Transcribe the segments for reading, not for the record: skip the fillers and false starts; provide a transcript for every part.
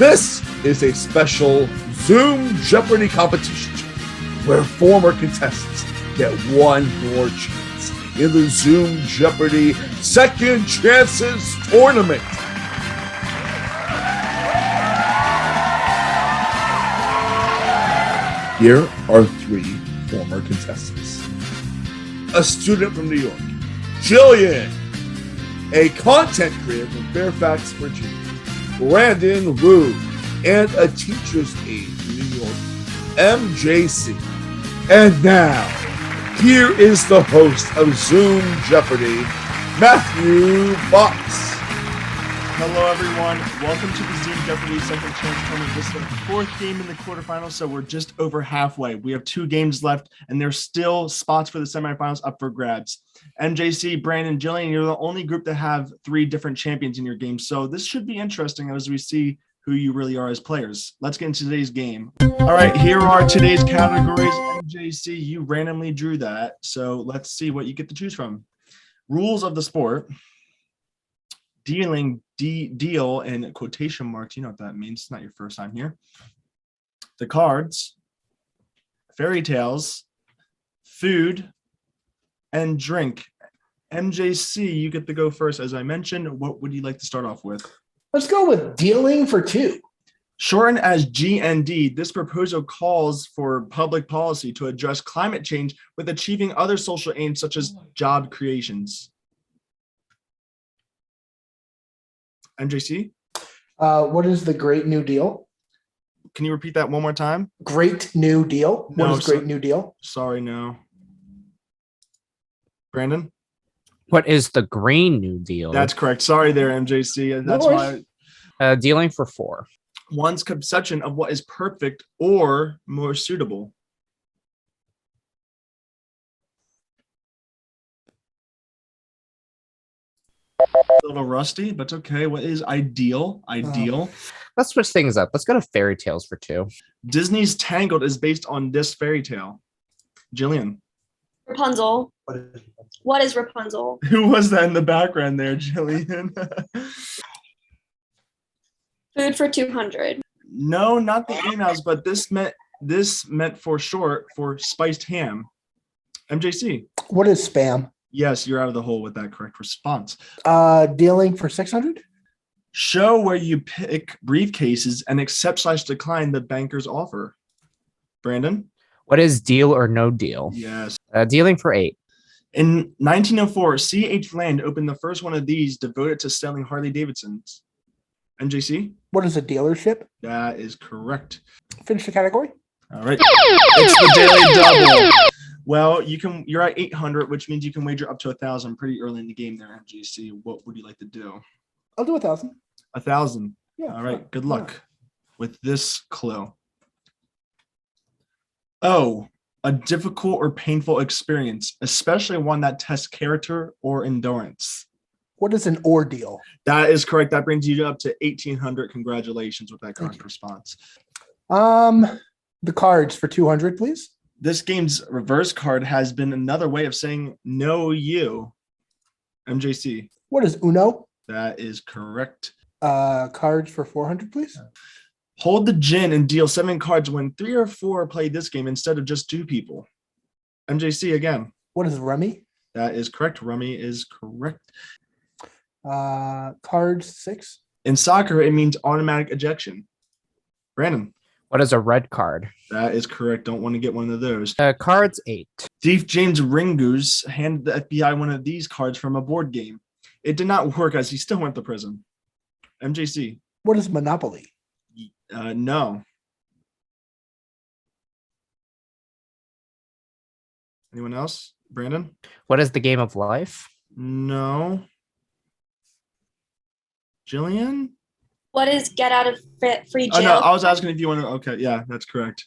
This is a special Zoom Jeopardy competition where former contestants get one more chance in the Zoom Jeopardy Second Chances tournament. Here are three former contestants. A student from New York, Gillian. A content creator from Fairfax, Virginia, Brandon Wu. And a teacher's aide from New York, MJC. And now, here is the host of Zoom Jeopardy, Matthew Fox. Hello, everyone. Welcome to the Zoom Jeopardy Second Chance tournament. This is our fourth game in the quarterfinals, so we're just over halfway. We have 2 games left, and there's still spots for the semifinals up for grabs. MJC, Brandon, Gillian, you're the only group that have 3 different champions in your game, so this should be interesting as we see who you really are as players. Let's get into today's game. All right, here are today's categories. MJC, you randomly drew that, so let's see what you get to choose from. Rules of the sport. Dealing, deal in quotation marks. You know what that means. It's not your first time here. The cards, fairy tales, food, and drink. MJC, you get to go first. As I mentioned, what would you like to start off with? Let's go with dealing for 2. Shortened as GND, this proposal calls for public policy to address climate change with achieving other social aims such as job creations. MJC? What is the Great New Deal? Can you repeat that one more time? Great New Deal. What No, is Great New Deal? Sorry, no. Brandon? What is the Green New Deal? That's correct. Sorry there, MJC. That's worries. why Dealing for 4. one's conception of what is perfect or more suitable. A little rusty, but it's okay. What is ideal? Ideal. Let's switch things up. Let's go to fairy tales for 2. Disney's Tangled is based on this fairy tale. Jillian. Rapunzel. What is Rapunzel? Who was that in the background there, Jillian? Food for 200. No, not the emails, but this meant for short for spiced ham. MJC. What is spam? Yes, you're out of the hole with that correct response. Dealing for 600. Show where you pick briefcases and accept/decline the banker's offer. Brandon? What is deal or no deal? Yes. Dealing for 8. In 1904, C.H. Land opened the first one of these devoted to selling Harley Davidsons. MJC? What is a dealership? That is correct. Finish the category. All right. It's the daily double. Well, you're at 800, which means you can wager up to 1,000 pretty early in the game there, MJC. What would you like to do? I'll do 1,000. 1,000. Yeah. All right. Good luck with this clue. Oh, a difficult or painful experience, especially one that tests character or endurance. What is an ordeal? That is correct. That brings you up to 1,800. Congratulations with that correct response. The cards for 200, please. This game's reverse card has been another way of saying no you. MJC. What is Uno? That is correct. Cards for 400, please. Hold the gin and deal 7 cards when 3 or 4 play this game instead of just 2 people. MJC again. What is rummy? That is correct. Rummy is correct. Cards 6. In soccer, it means automatic ejection. Brandon. What is a red card? That is correct. Don't want to get one of those. Cards 8. Thief James Ringoose handed the FBI one of these cards from a board game. It did not work as he still went to prison. MJC. What is Monopoly? No. Anyone else? Brandon? What is the game of life? No. Jillian? What is get out of free Oh, jail? no, I was asking if you want to. Okay, yeah, that's correct.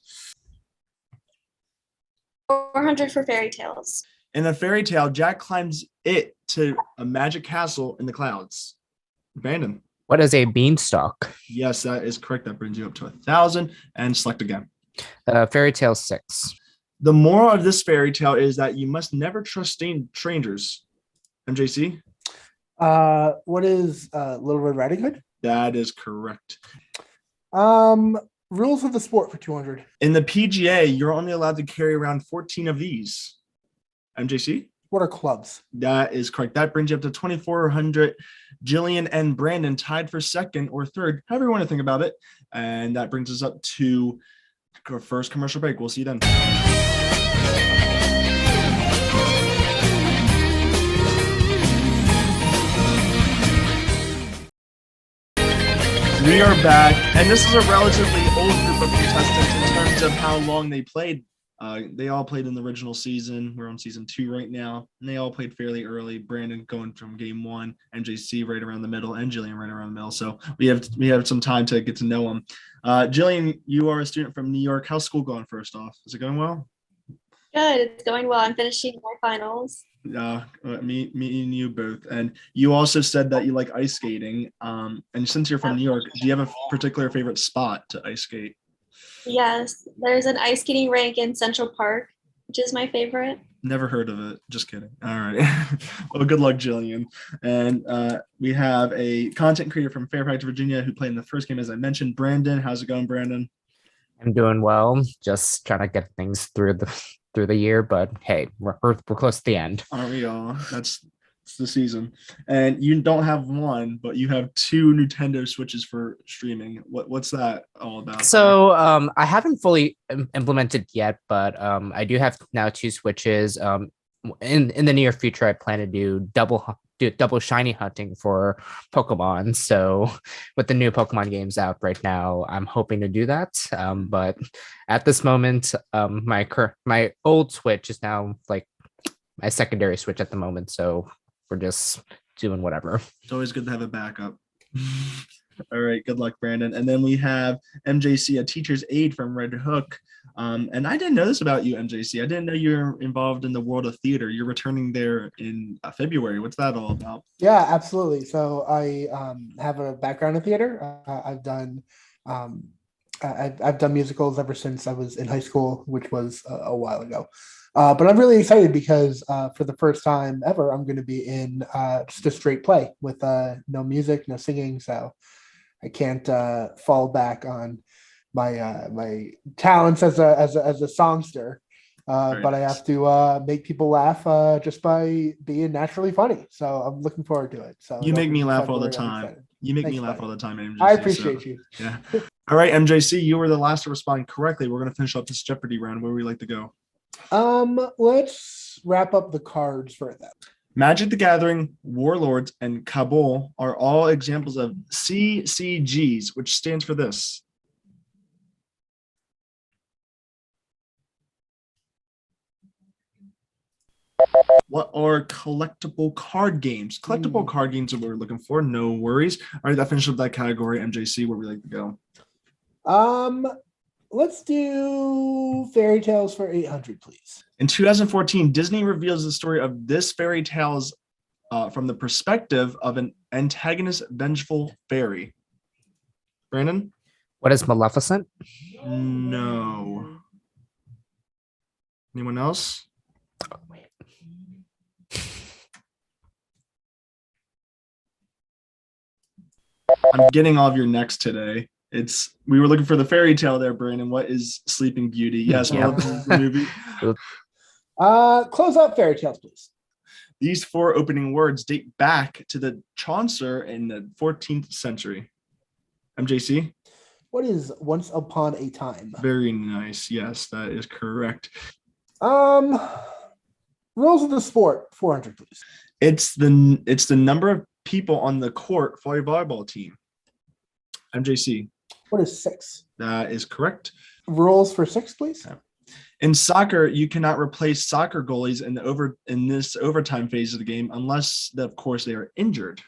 400 for fairy tales. In a fairy tale, Jack climbs it to a magic castle in the clouds. Brandon? What is a beanstalk? Yes, that is correct. That brings you up to 1,000 and select again. Fairy tale 6. The moral of this fairy tale is that you must never trust strangers. MJC? What is Little Red Riding Hood? That is correct. Rules of the sport for 200. In the PGA, you're only allowed to carry around 14 of these. MJC? What are clubs? That is correct. That brings you up to 2,400. Gillian and Brandon tied for second or third, however you want to think about it. And that brings us up to our first commercial break. We'll see you then. We are back, and this is a relatively old group of contestants in terms of how long they played. They all played in the original season. We're on season 2 right now, and they all played fairly early. Brandon going from game 1, MJC right around the middle, and Gillian right around the middle. So we have some time to get to know them. Gillian, you are a student from New York. How's school going? First off, is it going well? Good. It's going well. I'm finishing my finals. Me and you both. And you also said that you like ice skating. And since you're from New York, do you have a particular favorite spot to ice skate? Yes, there's an ice skating rink in Central Park, which is my favorite. Never heard of it. Just kidding. All right. Well, good luck, Gillian. And we have a content creator from Fairfax, Virginia, who played in the first game, as I mentioned. Brandon, how's it going, Brandon? I'm doing well. Just trying to get things through the year, but hey, we're close to the end. Aren't we all? It's the season. And you don't have one, but you have 2 Nintendo Switches for streaming. What's that all about? So I haven't fully implemented yet, but I do have now 2 Switches. In the near future, I plan to do double shiny hunting for Pokemon. So with the new Pokemon games out right now, I'm hoping to do that. But at this moment, my old Switch is now like my secondary Switch at the moment. So we're just doing whatever. It's always good to have a backup. All right, good luck, Brandon. And then we have MJC, a teacher's aide from Red Hook. And I didn't know this about you, MJC. I didn't know you're involved in the world of theater. You're returning there in February. What's that all about? Yeah, absolutely. So I have a background in theater. I've done musicals ever since I was in high school, which was a while ago. But I'm really excited because for the first time ever, I'm going to be in just a straight play with no music, no singing. So I can't fall back on my talents as a songster, but I have to make people laugh just by being naturally funny. So I'm looking forward to it. So you make me laugh all the time. You make me laugh all the time, MJC. I appreciate you. Yeah. All right, MJC, you were the last to respond correctly. We're going to finish up this Jeopardy round. Where would we like to go? Let's wrap up the cards for that. Magic the Gathering, Warlords, and Kabul are all examples of CCGs, which stands for this. What are collectible card games? Collectible card games are what we're looking for. No worries. All right, that finishes up that category. MJC, where we like to go? Let's do fairy tales for 800, please. In 2014, Disney reveals the story of this fairy tales from the perspective of an antagonist, vengeful fairy. Brandon? What is Maleficent? No. Anyone else? Oh, wait. I'm getting all of your next today. We were looking for the fairy tale there, Brandon. What is Sleeping Beauty? Yes, Yeah. the movie. Close out fairy tales, please. These 4 opening words date back to the Chaucer in the 14th century. MJC? What is once upon a time? Very nice. Yes, that is correct. Rules of the sport, 400, please. It's the number of people on the court for a volleyball team. MJC? What is 6? That is correct. Rules for 6, please. In soccer, you cannot replace soccer goalies in this overtime phase of the game unless, of course, they are injured.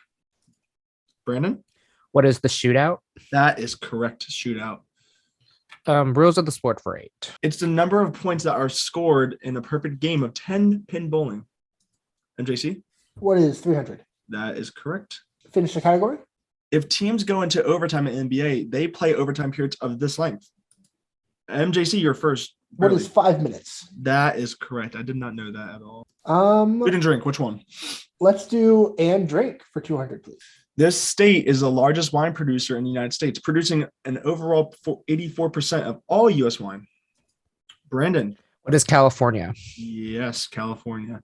Brandon? What is the shootout? That is correct. Shootout. Rules of the sport for 8. It's the number of points that are scored in a perfect game of 10-pin bowling. MJC? What is 300? That is correct. Finish the category. If teams go into overtime in NBA, they play overtime periods of this length. MJC, you're first. What is 5 minutes? That is correct. I did not know that at all. Um, Food and drink, which one? Let's do and drink for 200, please. This state is the largest wine producer in the United States, producing an overall 84% of all U.S. wine. Brandon. What is California? Yes, California.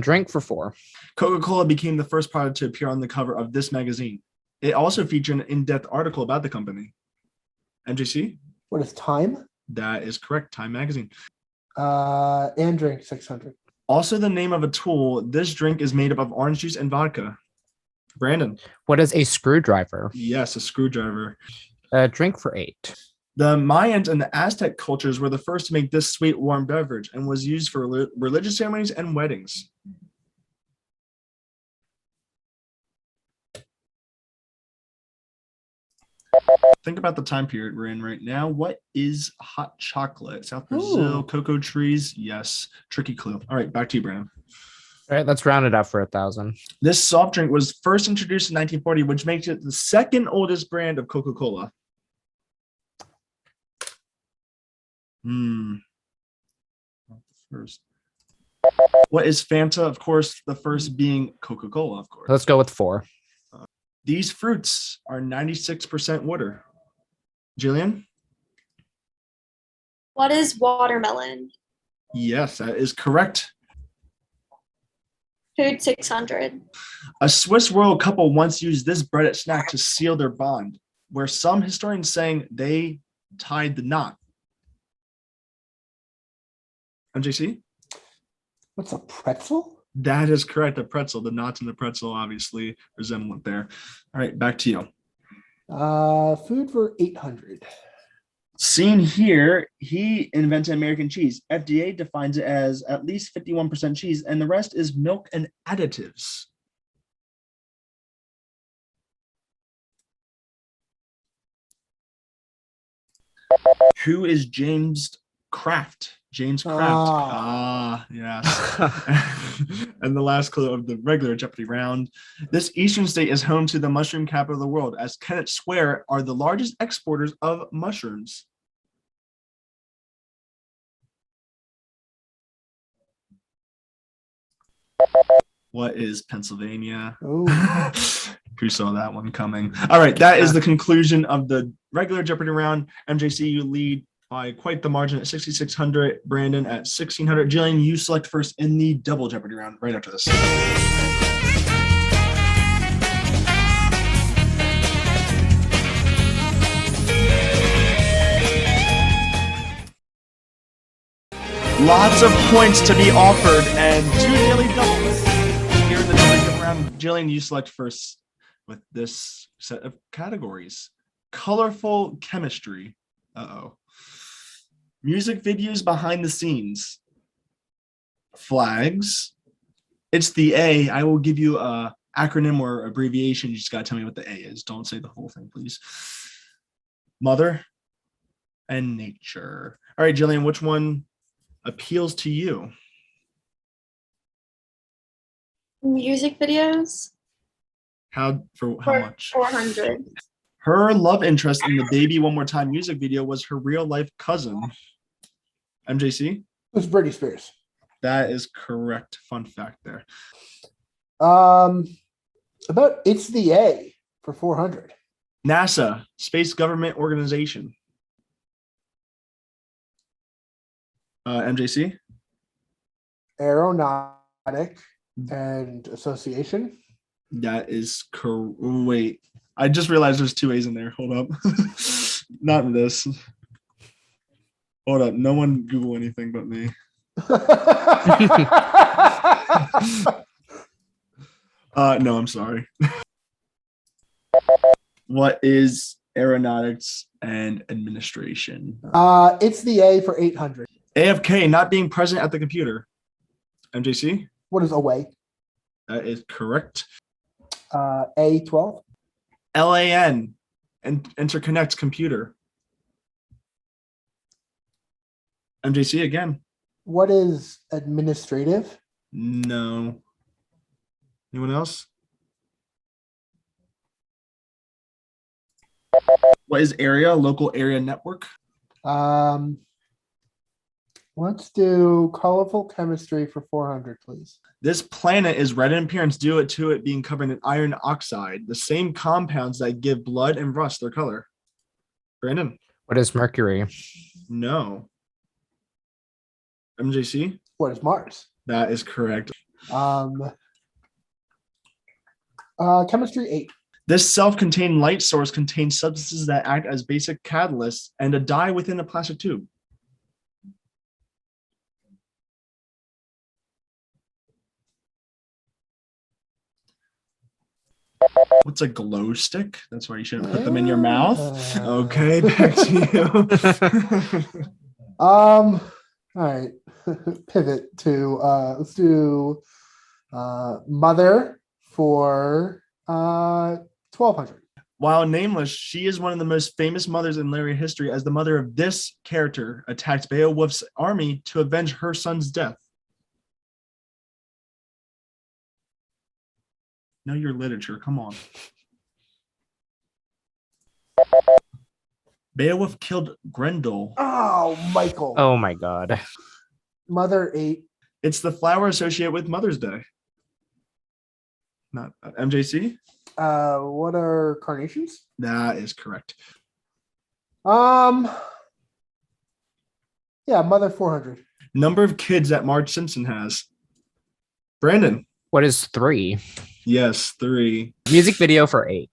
Drink for 4. Coca-Cola became the first product to appear on the cover of this magazine. It also featured an in-depth article about the company. MJC? What is Time? That is correct. Time magazine. And drink 600. Also the name of a tool. This drink is made up of orange juice and vodka. Brandon. What is a screwdriver? Yes, a screwdriver. Drink for 8. The Mayans and the Aztec cultures were the first to make this sweet, warm beverage and was used for religious ceremonies and weddings. Think about the time period we're in right now. What is hot chocolate? South Brazil, cocoa trees. Yes. Tricky clue. All right, back to you, Brandon. All right, let's round it up for 1,000. This soft drink was first introduced in 1940, which makes it the second oldest brand of Coca-Cola. Not the first. What is Fanta? Of course, the first being Coca-Cola, of course. Let's go with 4. These fruits are 96% water. Gillian? What is watermelon? Yes, that is correct. Food 600. A Swiss royal couple once used this breaded snack to seal their bond, where some historians saying they tied the knot. MJC? What's a pretzel? That is correct. The pretzel, the knots in the pretzel, obviously resemblant there. All right, back to you. Food for 800. Seen here, he invented American cheese. FDA defines it as at least 51% cheese, and the rest is milk and additives. Who is James Kraft? James Kraft. Yes. And the last clue of the regular Jeopardy round. This eastern state is home to the mushroom capital of the world, as Kennett Square are the largest exporters of mushrooms. What is Pennsylvania? Ooh. Who saw that one coming? All right, that is the conclusion of the regular Jeopardy round. MJC, you lead by quite the margin at 6,600. Brandon at 1,600. Gillian, you select first in the double Jeopardy round right after this. Lots of points to be offered and 2 daily doubles. Here in the double round, Gillian, you select first with this set of categories. Colorful chemistry. Uh-oh. Music videos behind the scenes. Flags. It's the A. I will give you a acronym or abbreviation. You just got to tell me what the A is. Don't say the whole thing, please. Mother and nature. All right, Gillian, which one appeals to you? Music videos. How much? 400. Her love interest in the Baby One More Time music video was her real life cousin. MJC? It was Britney Spears. That is correct. Fun fact there. About it's the A for 400. NASA, Space Government Organization. MJC? Aeronautic and Association. That is correct. Wait, I just realized there's 2 A's in there. Hold up. Not this. Hold up. No one Google anything but me. No, I'm sorry. What is aeronautics and administration? It's the A for 800. AFK, not being present at the computer. MJC? What is away? That is correct. A12. LAN, and interconnect computer. MJC again. What is administrative? No. Anyone else? What is area? Local area network. Let's do colorful chemistry for 400, please. This planet is red in appearance due to it being covered in iron oxide, the same compounds that give blood and rust their color. Brandon? What is Mercury? No. MJC? What is Mars? That is correct. Chemistry 8. This self-contained light source contains substances that act as basic catalysts and a dye within a plastic tube. What's a glow stick? That's why you shouldn't put them in your mouth. Okay, back to you. All right. Pivot to let's do mother for 1200. While nameless, she is one of the most famous mothers in literary history, as the mother of this character attacked Beowulf's army to avenge her son's death. Know your literature, come on. Beowulf killed Grendel. Oh, Michael. Oh my God. Mother 8. It's the flower associated with Mother's Day. Not MJC? What are carnations? That is correct. Yeah, mother 400. Number of kids that Marge Simpson has. Brandon? What is 3? Yes, 3. Music video for 8.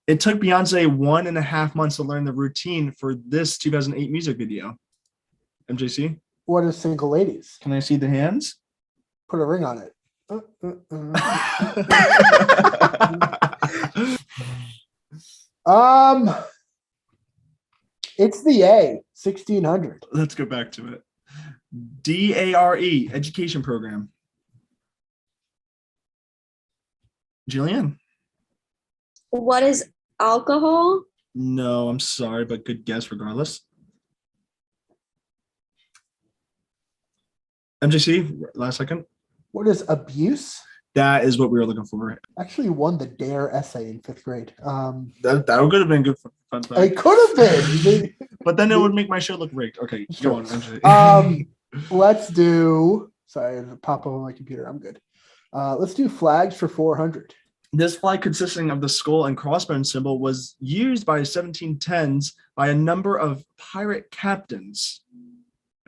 It took Beyonce 1.5 months to learn the routine for this 2008 music video. MJC? What is single ladies? Can I see the hands? Put a ring on it. It's the A, 1600. Let's go back to it. DARE, education program. Gillian? What is alcohol? No, I'm sorry, but good guess regardless. MJC, last second. What is abuse? That is what we were looking for. Actually won the DARE essay in 5th grade. That could have been good fun fact. It could have been. But then it would make my show look rigged. Okay, go on, MJC. Let's do. Sorry, it'll pop up on my computer. I'm good. Let's do flags for 400. This flag, consisting of the skull and crossbones symbol, was used by 1710s by a number of pirate captains.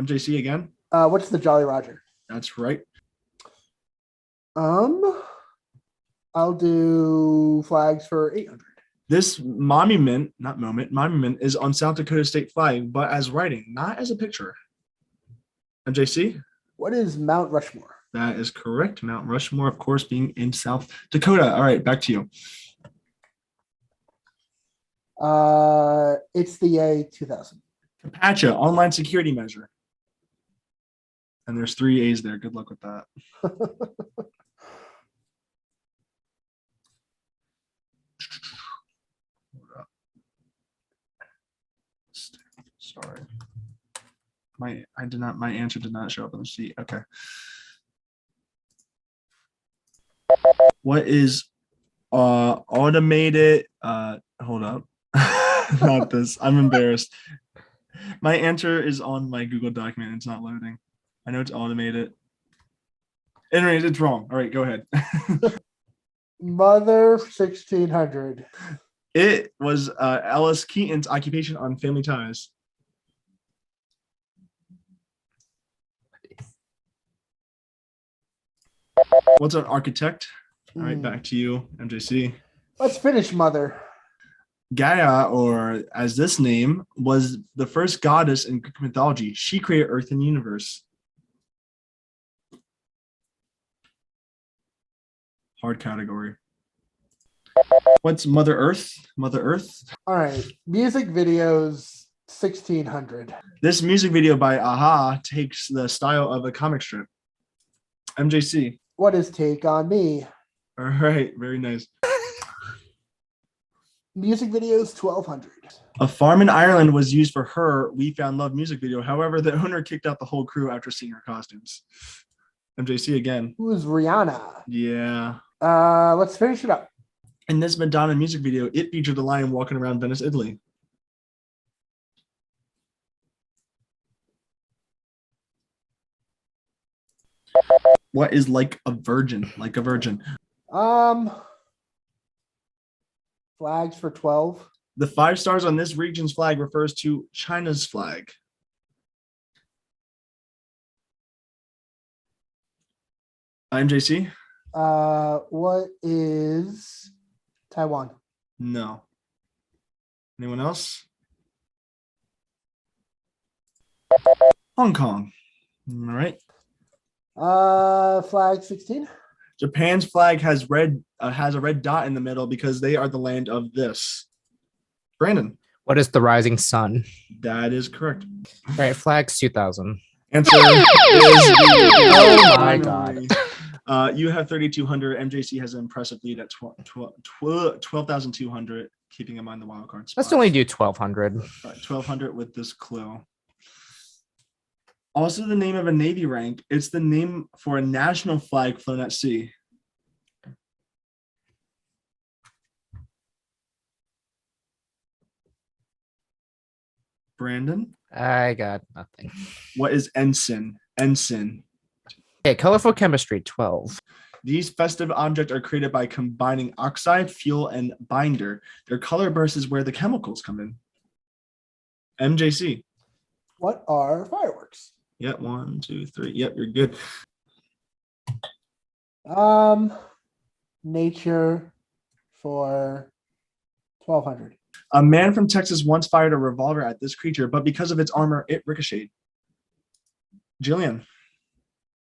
MJC again? What's the Jolly Roger? That's right. I'll do flags for 800. This monument is on South Dakota state flag, but as writing, not as a picture. MJC? What is Mount Rushmore? That is correct. Mount Rushmore, of course, being in South Dakota. All right, back to you. It's the A2000. Apache, online security measure. And there's 3 A's there. Good luck with that. Sorry. My answer did not show up on the sheet. Okay. What is automated hold up. Not this. I'm embarrassed. My answer is on my Google document. It's not loading. I know it's automated. Anyways, it's wrong. All right, go ahead. Mother 1600. It was Alice Keaton's occupation on Family Ties. What's an architect? All right, back to you, MJC. Let's finish mother. Gaia, or as this name, was the first goddess in Greek mythology. She created Earth and universe. Hard category. What's Mother Earth? Mother Earth? All right. Music videos 1600. This music video by Aha takes the style of a comic strip. MJC. What is Take on Me? All right, very nice. Music videos 1200. A farm in Ireland was used for her We Found Love music video. However, the owner kicked out the whole crew after seeing her costumes. MJC again. Who is Rihanna? Yeah. Let's finish it up. In this Madonna music video, it featured the lion walking around Venice, Italy. What is like a virgin? Like a virgin. Flags for 12. The 5 stars on this region's flag refers to China's flag. MJC? What is Taiwan? No. Anyone else? Hong Kong. All right. Flag 16. Japan's flag has a red dot in the middle because they are the land of this. Brandon. What is the rising sun? That is correct. All right, flags 2000. Answer is Oh my God. You have 3,200. MJC has an impressive lead at 12,200, keeping in mind the wild card spots. Let's only do 1200. All right, 1,200 with this clue. Also the name of a Navy rank. It's the name for a national flag flown at sea. Brandon? I got nothing. What is ensign? Ensign. Okay, colorful chemistry 12. These festive objects are created by combining oxide, fuel, and binder. Their color burst is where the chemicals come in. MJC. What are fireworks? Yep, 1, 2, 3. Yep, you're good. Nature for 1200. A man from Texas once fired a revolver at this creature, but because of its armor, it ricocheted. Gillian.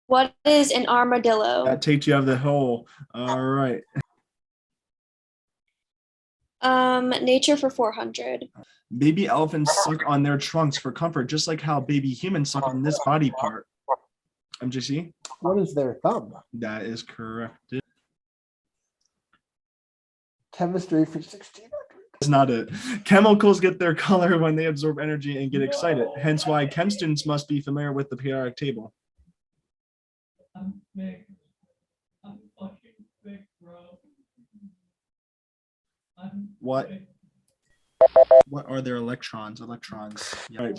What is an armadillo? That takes you out of the hole. All right. Nature for 400. Baby elephants suck on their trunks for comfort, just like how baby humans suck on this body part. MJC? What is their thumb? That is correct. Chemistry for 1600. That's not it. Chemicals get their color when they absorb energy and get excited. Hence why chem students must be familiar with the periodic table. I'm big. I'm fucking big, bro. What? What are their electrons? Electrons. Yeah. Right.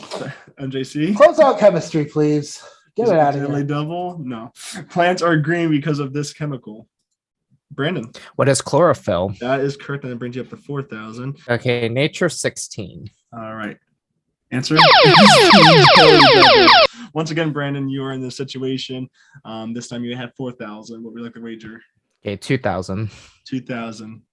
MJC? Close out chemistry, please. Get Is it out of daily here. double? No. Plants are green because of this chemical. Brandon. What is chlorophyll? That is correct, and it brings you up to 4,000. Okay, nature 16. All right. Answer. Once again, Brandon, you are in this situation. This time you had 4,000. What would you like to wager? Okay, 2000. 2,000.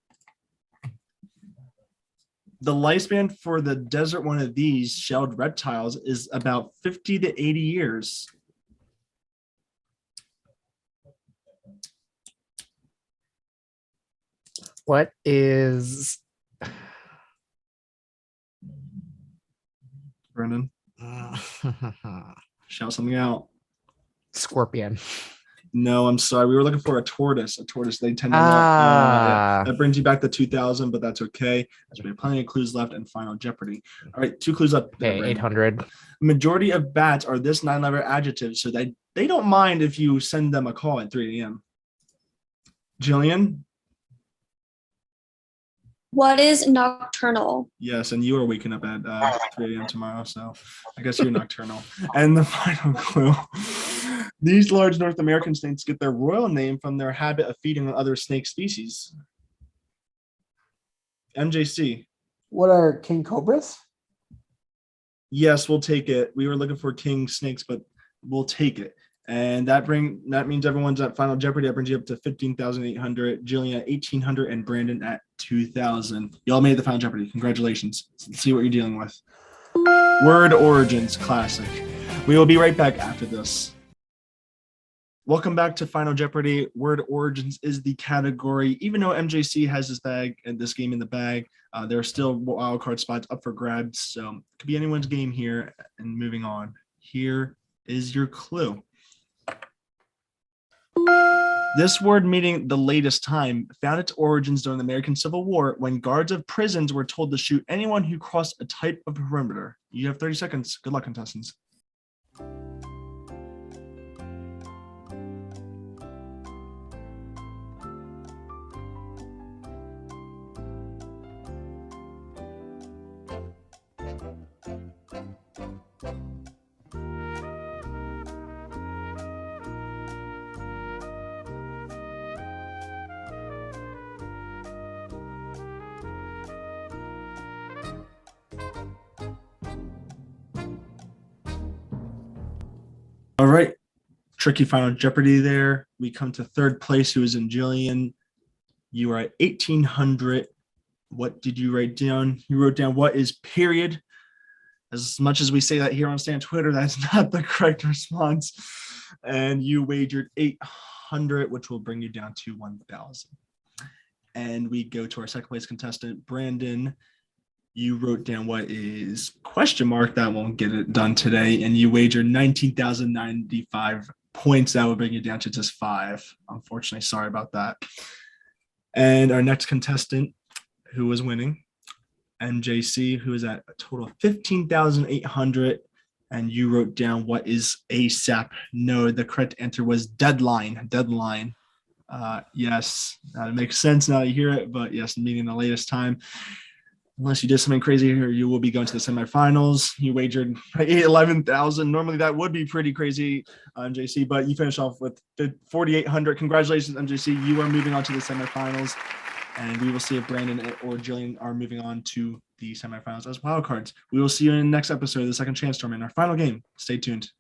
The lifespan for the desert one of these shelled reptiles is about 50 to 80 years. What is Brendan, shout something out. scorpion? No, I'm sorry. We were looking for a tortoise. A tortoise, they tend to Ah. that brings you back to 2,000, but that's okay. As we have plenty of clues left and final Jeopardy. All right, 2 clues up. Okay, 800. Majority of bats are this 9-letter adjective, so they don't mind if you send them a call at 3 a.m. Gillian? What is nocturnal? Yes, and you are waking up at 3 a.m. tomorrow, so I guess you're nocturnal. And the final clue. These large North American snakes get their royal name from their habit of feeding on other snake species. MJC. What are king cobras? Yes, we'll take it. We were looking for king snakes, but we'll take it. And that means everyone's at Final Jeopardy. That brings you up to 15,800, Gillian at 1,800, and Brandon at 2,000. Y'all made the Final Jeopardy. Congratulations. Let's see what you're dealing with. Word Origins Classic. We will be right back after this. Welcome back to Final Jeopardy. Word Origins is the category. Even though MJC has this bag and this game in the bag, there are still wild card spots up for grabs. So it could be anyone's game here. And moving on. Here is your clue. This word, meaning the latest time, found its origins during the American Civil War when guards of prisons were told to shoot anyone who crossed a type of perimeter. You have 30 seconds. Good luck, contestants. All right. Tricky final Jeopardy there. We come to third place, who is in Gillian. You are at 1,800. What did you write down? You wrote down what is period. As much as we say that here on Stan Twitter, that's not the correct response. And you wagered 800, which will bring you down to 1,000. And we go to our second place contestant, Brandon. You wrote down what is question mark. That won't get it done today. And you wagered 19,095 points. That would bring you down to just 5. Unfortunately, sorry about that. And our next contestant, who was winning, MJC, who is at a total of 15,800. And you wrote down what is ASAP. No, the correct answer was deadline. Deadline. Yes, that makes sense now you hear it, but yes, meaning the latest time. Unless you did something crazy here, you will be going to the semifinals. You wagered 11,000. Normally that would be pretty crazy, MJC, but you finished off with 4,800. Congratulations, MJC. You are moving on to the semifinals, and we will see if Brandon or Gillian are moving on to the semifinals as wildcards. We will see you in the next episode of the Second Chance Tournament, our final game. Stay tuned.